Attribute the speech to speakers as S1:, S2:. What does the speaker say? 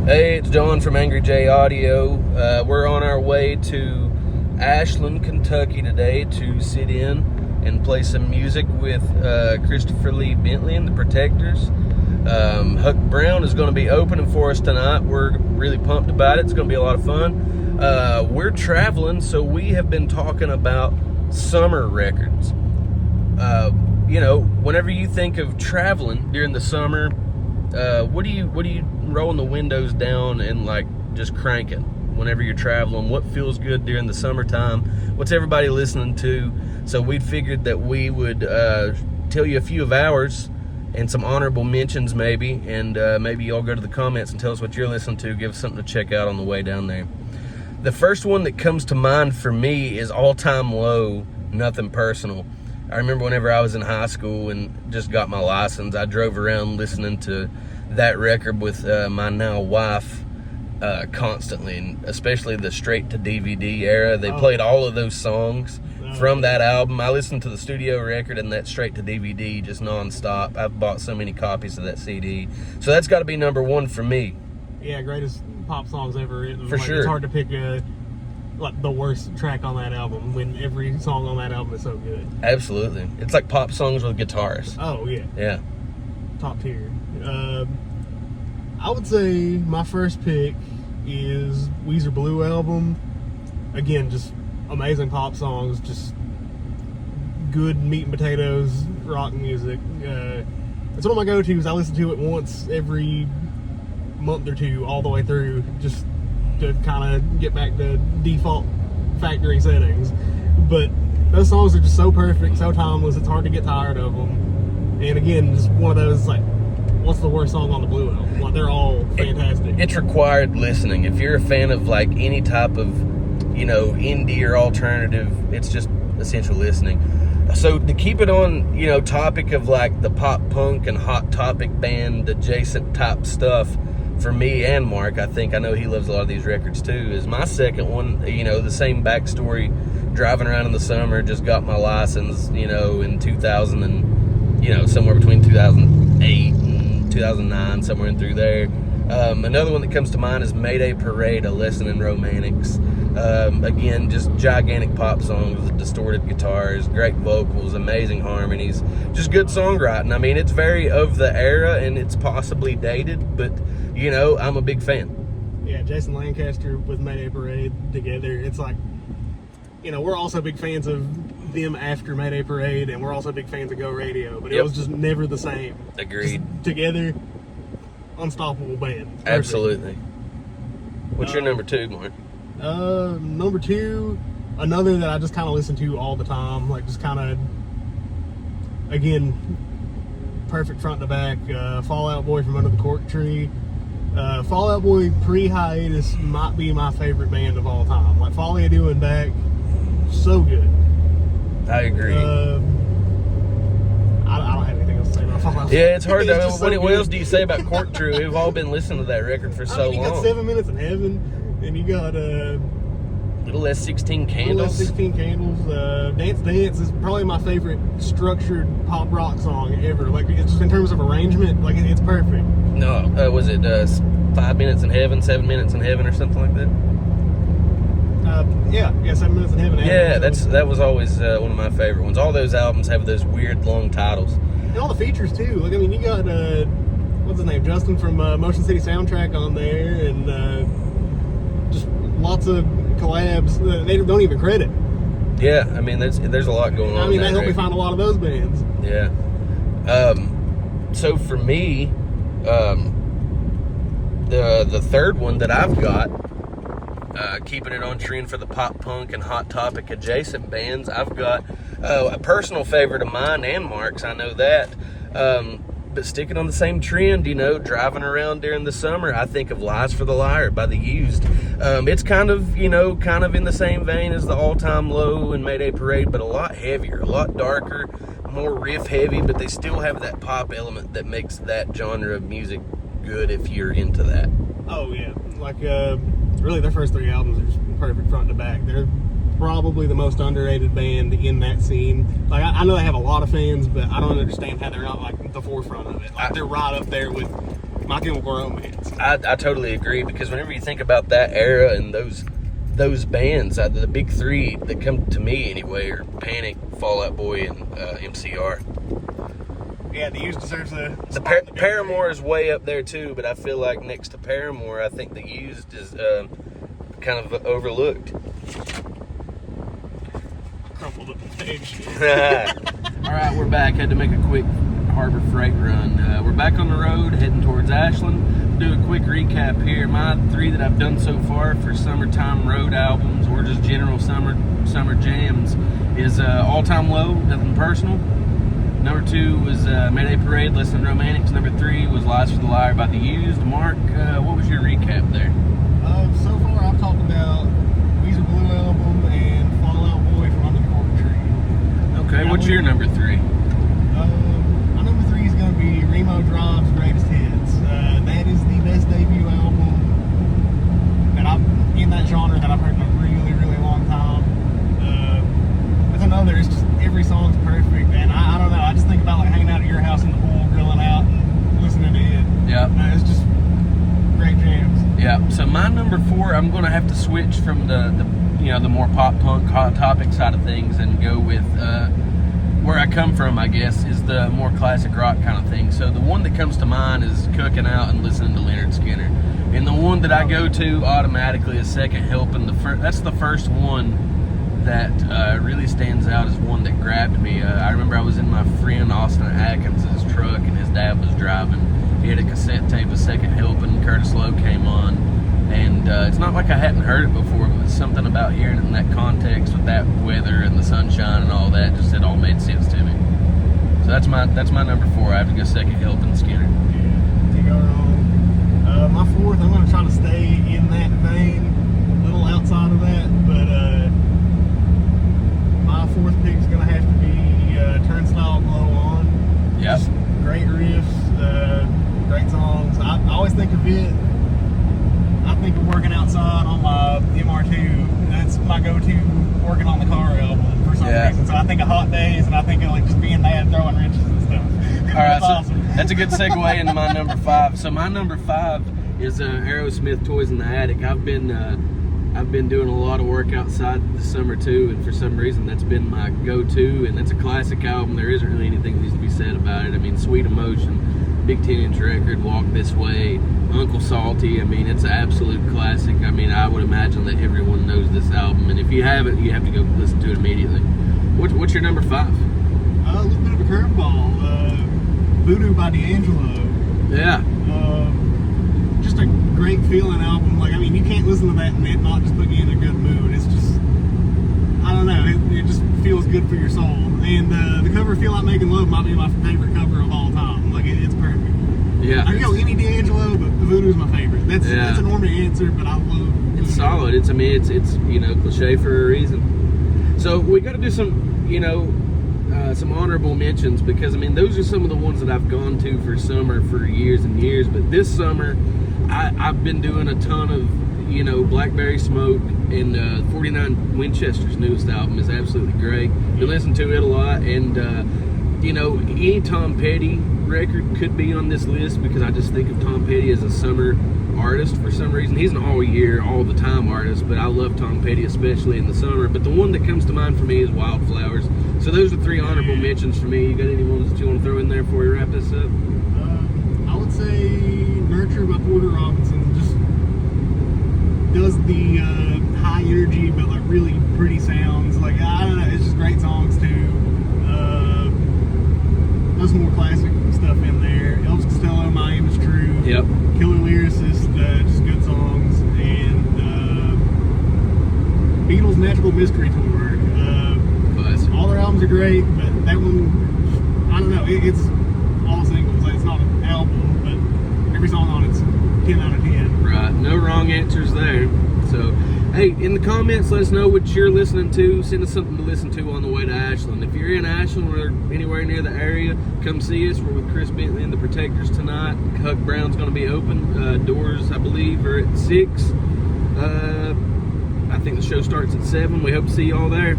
S1: Hey, it's John from Angry J Audio. We're on our way to Ashland, Kentucky today to sit in and play some music with Christopher Lee Bentley and the Protectors. Huck Brown is going to be opening for us tonight. We're really pumped about it. It's going to be a lot of fun. We're traveling, so we have been talking about summer records. You know, whenever you think of traveling during the summer, what do you rolling the windows down and like just cranking whenever you're traveling? What feels good during the summertime? What's everybody listening to? So we figured that we would tell you a few of ours and some honorable mentions maybe, and maybe y'all go to the comments and tell us what you're listening to. Give us something to check out on the way down there. The first one that comes to mind for me is All Time Low, Nothing Personal. I remember whenever I was in high school and just got my license, I drove around listening to that record with my now wife constantly, and especially the straight to DVD era. They played all of those songs from that album. I listened to the studio record and that straight to DVD just nonstop. I've bought so many copies of that CD. So that's got to be number one for me.
S2: Yeah, greatest pop songs ever written.
S1: For sure.
S2: It's hard to pick like the worst track on that album when every song on that album is so good.
S1: Absolutely. It's like pop songs with guitars.
S2: Oh, yeah.
S1: Yeah.
S2: Top tier. I would say my first pick is Weezer Blue Album. Again, just amazing pop songs, just good meat and potatoes rock music. It's one of my go-tos. I listen to it once every month or two all the way through, just to kind of get back to default factory settings. But those songs are just so perfect, so timeless, it's hard to get tired of them. And again, just one of those, like, what's the worst song on the Blue album? Like, they're all fantastic.
S1: It's required listening. If you're a fan of like any type of, you know, indie or alternative, it's just essential listening. So to keep it on, you know, topic of like the pop punk and hot topic band adjacent type stuff, for me and Mark, I know he loves a lot of these records too, is my second one. You know, the same backstory, driving around in the summer, just got my license, you know, in 2000 and, you know, somewhere between 2008 and 2009, somewhere in through there. Another one that comes to mind is Mayday Parade, A Lesson in Romantics. Again, just gigantic pop songs with distorted guitars, great vocals, amazing harmonies, just good songwriting. I mean, it's very of the era and it's possibly dated, but, you know, I'm a big fan.
S2: Yeah, Jason Lancaster with Mayday Parade together. It's like, you know, we're also big fans of them after Mayday Parade, and we're also big fans of Go Radio, but it was just never the same.
S1: Agreed.
S2: Just together, unstoppable band. Perfect.
S1: Absolutely. What's your number two, Mark?
S2: Number two, another that I just kind of listen to all the time, like just kind of, again, perfect front to back. Fall Out Boy from Under the Cork Tree. Fall Out Boy pre-hiatus might be my favorite band of all time. Like, Fall Out Boy back, so good.
S1: I agree.
S2: I don't have anything else to say about Fall Out Boy.
S1: Yeah, it's hard to know. What else do you say about Cork Tree? We've all been listening to that record for so long.
S2: You got 7 Minutes in Heaven, and you got
S1: Little Less 16 Candles.
S2: 16 Candles. Dance Dance is probably my favorite structured pop rock song ever. Like, it's just in terms of arrangement, like, it's perfect.
S1: No, was it 5 Minutes in Heaven, 7 Minutes in Heaven, or something like that?
S2: Yeah, 7 Minutes in Heaven.
S1: Yeah, that was always one of my favorite ones. All those albums have those weird long titles.
S2: And all the features too. Like, I mean, you got what's his name, Justin from Motion City Soundtrack on there, and just lots of collabs that they don't even credit.
S1: Yeah, I mean, there's a lot going on.
S2: I mean, they help me find a lot of those bands.
S1: Yeah. So for me, the third one that I've got, keeping it on trend for the pop punk and hot topic adjacent bands, I've got a personal favorite of mine and Mark's, I know that. But sticking on the same trend, you know, driving around during the summer, I think of Lies for the Liar by The Used. It's kind of in the same vein as the All Time Low and Mayday Parade, but a lot heavier, a lot darker, more riff heavy, but they still have that pop element that makes that genre of music good if you're into that.
S2: Oh, yeah. Like, really, their first three albums are just perfect front to back. They're probably the most underrated band in that scene. Like, I know they have a lot of fans, but I don't understand how they're not like the forefront of it. Like, they're right up there with My Chemical Romance.
S1: I totally agree, because whenever you think about that era and those bands, the big three that come to me anyway are Panic, Fall Out Boy, and MCR.
S2: Yeah, the Used deserves a
S1: The Paramore is way up there too, but I feel like next to Paramore, I think the Used is kind of overlooked.
S2: Crumpled up the page.
S1: All right, we're back. Had to make a quick Harbor Freight run. We're back on the road, heading towards Ashland. Do a quick recap here. My 3 that I've done so far for summertime road albums or just general summer jams is All Time Low, nothing personal. Number 2 was Mayday Parade, Less Than Romantics. Number 3 was Lies for the Liar by the Used. Mark, what was your recap there?
S2: So far I've talked about Weezer Blue Album and Fall Out Boy from Under the Cork Tree.
S1: Okay, what's your number 3?
S2: My number 3 is going to be Remo Drive's Greatest Hits. That is the best debut album that in that genre that I've heard in a really, really long time. It's another, it's just every song's perfect, and I don't know, I just think about like hanging out at your house in the pool, grilling out and listening to it.
S1: Yeah.
S2: It's just great jams.
S1: Yeah, so my number 4, I'm going to have to switch from the more pop punk hot topic side of things and go with where I come from, I guess, is the more classic rock kind of thing. So the one that comes to mind is cooking out and listening to Leonard Skinner. And the one that I go to automatically is Second Helping. That's the first one that really stands out as one that grabbed me. I remember I was in my friend Austin Atkins' truck, and his dad was driving. He had a cassette tape of Second Helping. Curtis Lowe came on, and it's not like I hadn't heard it before, but it's something about hearing it in that context with that weather and the sunshine and all that, just it all made sense to me. So that's my number 4. I have to go Second Helping, Skinner.
S2: Yeah, can't go wrong. My 4th, I'm going to try to stay in that vein, a little outside of that, but my 4th pick is going to have to be Turnstile Glow On.
S1: Yep.
S2: Just great riffs, great songs. I always think of it, I think of working outside on my MR2. That's my go-to working on the car album for some reason. So I think of Hot Days, and I think of like just being mad, throwing wrenches and stuff.
S1: All right, so
S2: awesome.
S1: that's a good segue into my number 5. So my number 5 is Aerosmith, Toys in the Attic. I've been doing a lot of work outside this summer too, and for some reason that's been my go-to, and it's a classic album. There isn't really anything that needs to be said about it. I mean, Sweet Emotion, big 10-inch record, Walk This Way, Uncle Salty. I mean, it's an absolute classic. I mean, I would imagine that everyone knows this album, and if you haven't, you have to go listen to it immediately. What's your number 5?
S2: A little bit of a curveball. Voodoo by D'Angelo.
S1: Yeah.
S2: Just a great feeling album. Like, I mean, you can't listen to that and it not just put you in a good mood. It's just, I don't know, it just feels good for your soul. And the cover Feel Like Making Love might be my favorite cover of all time. Like, it's perfect.
S1: Yeah.
S2: I can go any D'Angelo, but Voodoo's my favorite. That's a normal answer, but I love Voodoo.
S1: It's solid. It's cliche for a reason. So we got to do some honorable mentions, because I mean those are some of the ones that I've gone to for summer for years and years. But this summer, I've been doing a ton of Blackberry Smoke, and 49 Winchester's newest album is absolutely great. Been listening to it a lot, and any Tom Petty record could be on this list, because I just think of Tom Petty as a summer artist for some reason. He's an all year, all the time artist, but I love Tom Petty especially in the summer. But the one that comes to mind for me is Wildflowers. So those are 3 honorable mentions for me. You got any ones that you want to throw in there before we wrap this up?
S2: I would say Nurture by Porter Robinson. Just does the high energy but like really pretty sounds. Like, I don't know, it's just great songs too. There's some more classic stuff in there. Elvis Costello, My Aim Is True.
S1: Yep.
S2: Killer lyricist, just good songs. And Beatles Magical Mystery Tour.
S1: Classic.
S2: All their albums are great, but that one, I don't know, it's all singles. Like, it's not an album, but every song on it's 10 out of 10.
S1: Right. No wrong answers there. So, hey, in the comments, let us know what you're listening to. Send us something to listen to on the way to Ashland. If you're in Ashland or anywhere near the area, come see us. We're with Chris Bentley and the Protectors tonight. Huck Brown's going to be open. Doors, I believe, are at 6. I think the show starts at 7. We hope to see you all there.